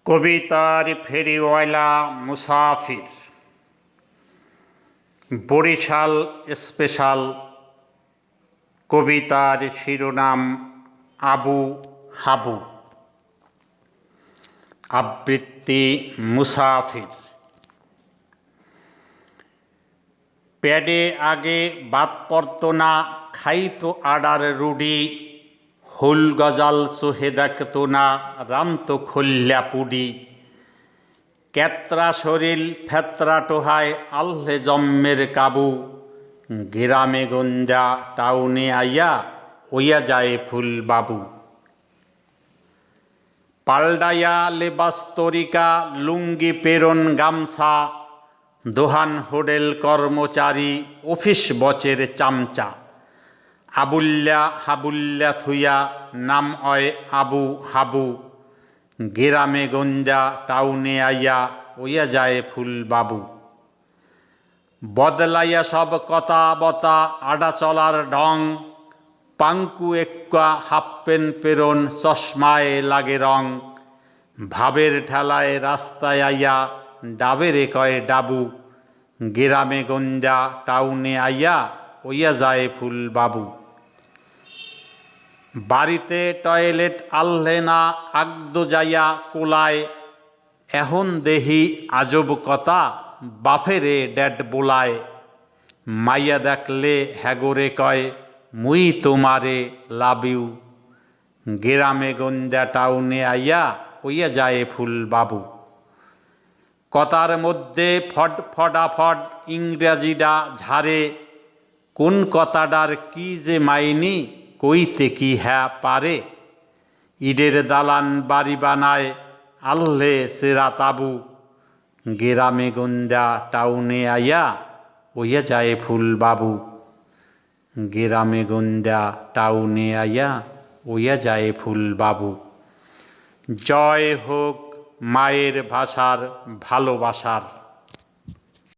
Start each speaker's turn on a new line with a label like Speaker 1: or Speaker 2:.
Speaker 1: কবিতার ফেরিওয়ালা মুসাফির। বরিশাল স্পেশাল। কবিতার শিরোনাম আবু হাবু। আবৃত্তি মুসাফির। প্যাডে আগে বাদ পড়ত না, খাইতো আডার রুডি। হুল গজাল চোহে দেখত না, রামতো খোল্লা পুডি। ক্যাত্রা শরীর ফেত্রা টোহায়, আল্লে জম্মের কাবু। গ্রামে গঞ্জা টাউনে আইয়া, ওইয়া যায় ফুল বাবু। পাল্ডাইয়া লেবাস তরিকা, লুঙ্গি পেরন গামছা। দোহান হোটেল কর্মচারী, অফিস বচের চামচা। আবুল্লা হাবুল্লা থুইয়া, নাম অয় আবু হাবু। গ্রামে গঞ্জা টাউনে আইয়া, ওইয়া যায় ফুল বাবু। বদলাইয়া সব কথা বতা, আডা চলার ঢং। পাঙ্কু এক্কা হাফপেন পেরন, চশমায় লাগে রং। ভাবের ঠেলায় রাস্তায় আইয়া, ডাবেরে কয় ডাবু। গ্রামে গঞ্জা টাউনে আইয়া, ওইয়া যায় ফুল বাবু। বাড়িতে টয়লেট আল্লে না, আগদো যাইয়া কোলায়। এখন দেহি আজব কথা, বাফেরে ড্যাড বোলায়। মাইয়া দেখলে হ্যাগোরে কয়, মুই তোমারে লাভ ইউ। গ্রামে গঞ্জা টাউনে আইয়া, ওইয়া যায় ফুল বাবু। কথার মধ্যে ফড ফডাফড ইংরাজিডা ঝাড়ে। কোন কথাডার কি যে মাইনি, কইতে কি হ্যাঁ পারে। ইটের দালান বাড়ি বানায়, আল্লে সেরা তাবু। গ্রামে গঞ্জা টাউনে আইয়া, ওইয়া যায় ফুল বাবু। গ্রামে গঞ্জা টাউনে আইয়া, ওইয়া যায় ফুল বাবু। জয় হোক মায়ের ভাষার ভালোবাসার।